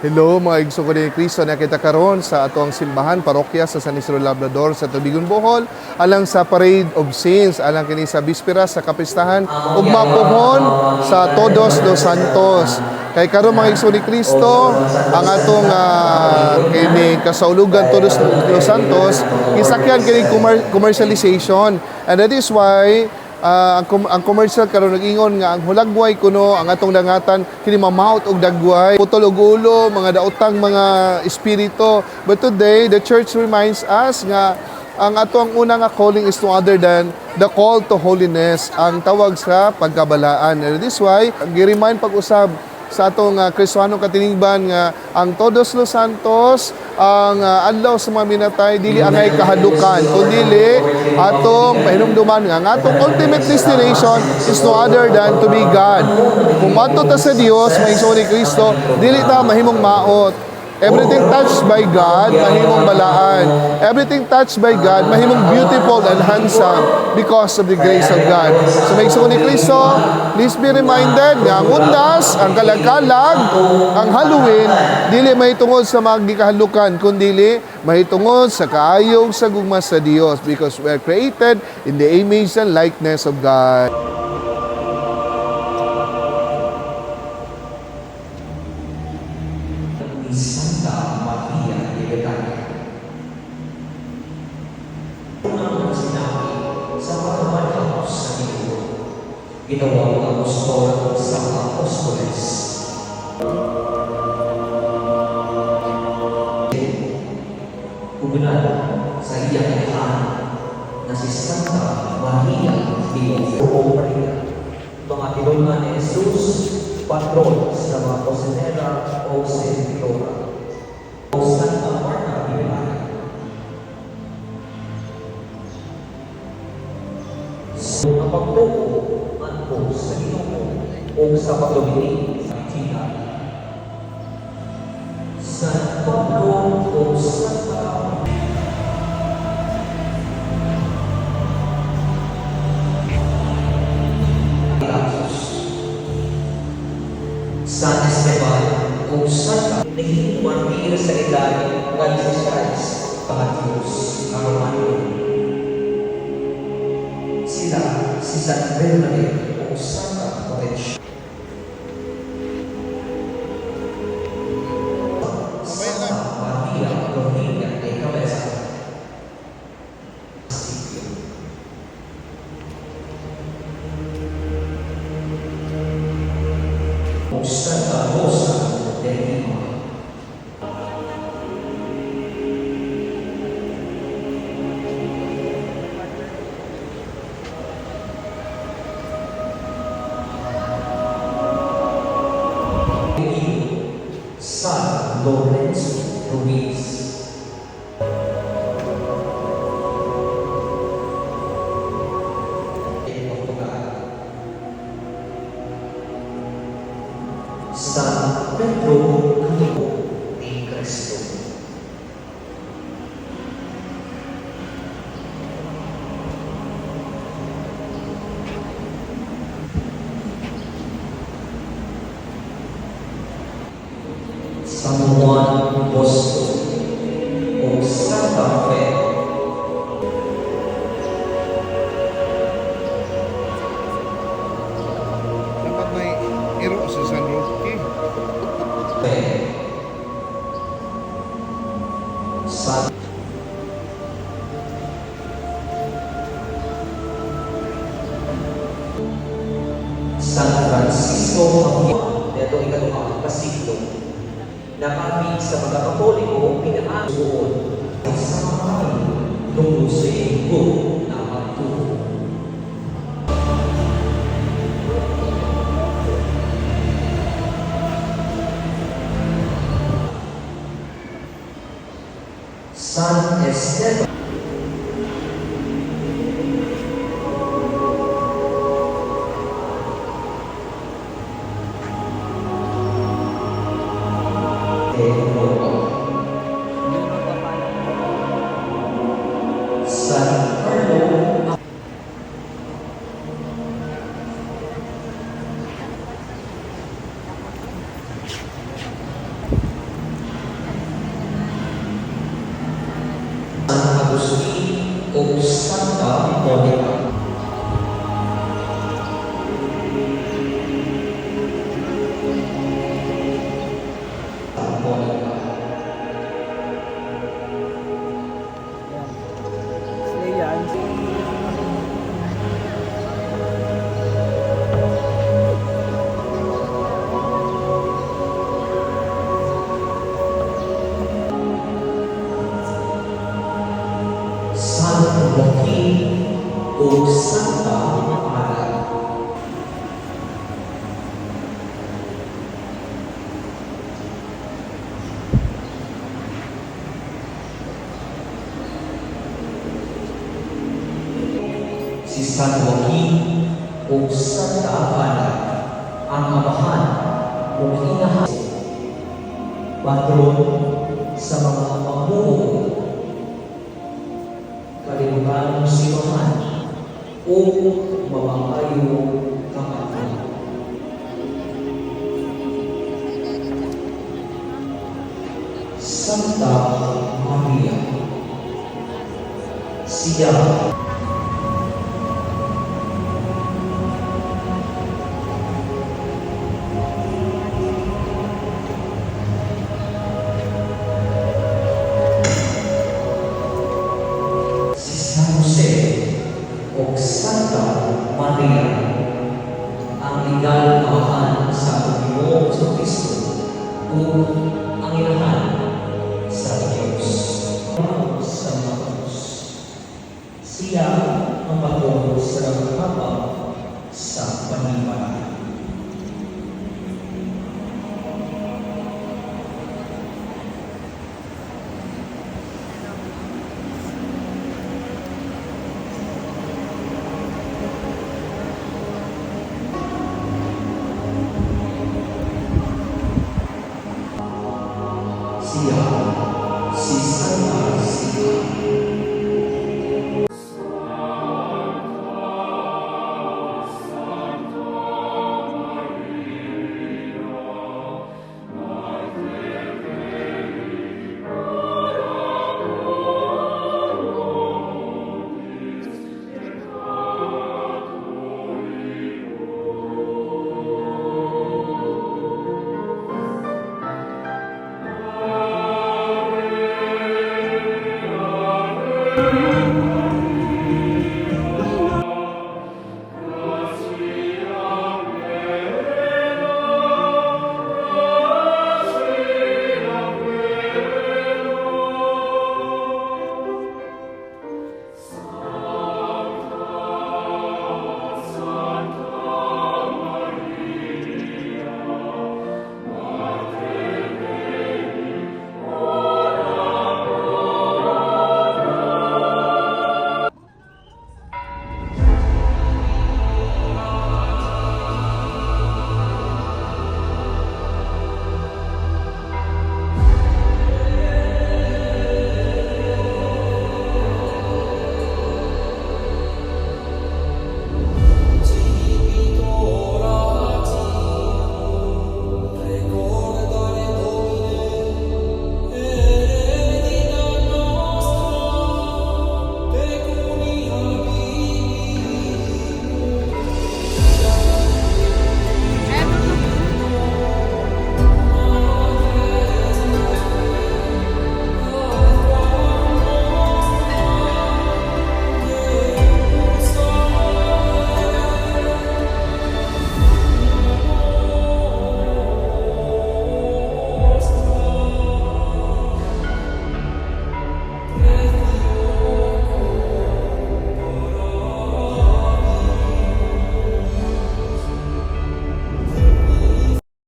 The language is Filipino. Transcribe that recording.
Hello mga igsoon ni Cristo, nakita karon sa atong simbahan parokya sa San Isidro Labrador sa Tubigon, Bohol alang sa Parade of Saints alang kini sa bispera sa kapistahan ug mapuhon sa Todos los Santos. Kay karon mga igsoon ni Cristo ang atong kini kasaulugan Todos los Santos isakyan kini commercialization, and that is why ang commercial karon nag-ingon nga ang hulagway kuno ang atong dangatan kini mamaut og dagway, putol og ulo, mga daotang mga espiritu. But today the church reminds us nga ang atong una nga calling is no other than the call to holiness, ang tawag sa pagkabalaan. And this why gi-remind pag-usab sa atong Kristiyanong katinigban nga ang Todos los Santos, ang adlaw sa mga minatay dili angay kahadukan kundi atong pahinumduman nga ang atong ultimate destination is no other than to be God. Kung mato ta sa Dios, maigsoon ni Kristo, dili ta mahimong maot. Everything touched by God, mahimong balaan. Everything touched by God, mahimong beautiful and handsome because of the grace of God. So maigsoon ni Kristo, please be reminded nga ang undas, ang kalag-kalag, ang Halloween, dili mahitungod sa mga gikahalukan, kundi mahitungod sa kaayog sa gugma sa Dios, because we are created in the image and likeness of God. Santa Maria de Betania. Unang sinabi sa pagkamatapos sa Ginoo, ginawang apostol sa apostoles. Ugunan sa iyang ihan na si Santa Maria de Betania. Mga tinulungan ni Jesus, patron sa mga posenera o senidora o Santa Marta de Betania. So, napagtuko ko sa Ginoo o sa paglubiling sa China. San Pablo o Santa San Esteban o Santa naging martir sa ilalim ng Jesus Pangatlus ang Romano. Sila si San Bernadette o Santa Florencia. Santa Maria Dominica de Cabeza. O Santa Rosa de Lima. San Lorenzo Ruiz. San Pedro Amigo ni Cristo. San Juan Bosco o Santa Fe. Dapat may iro sa San Roque. San Francisco Javier, neto ikaduhang kasiglo, na kami sa mga Katoliko pinaanuon sa mga nung sa linggo na magtuto. San Esteban de Europa. San Carlo si San Joaquin o Santa Ana, ang amahan o inahan, patron sa mga mamumuno, kalimutan ng simbahan o mamakayo kapatid. Santa Maria, siya si San Jose o Santa Maria, ang legal na amahan sa Panginoon sa Kristo o ang inahan sa Diyos. Sa mga Diyos. Siya ang patron sa naghabang sa panimala. Siya, si Santa Sita,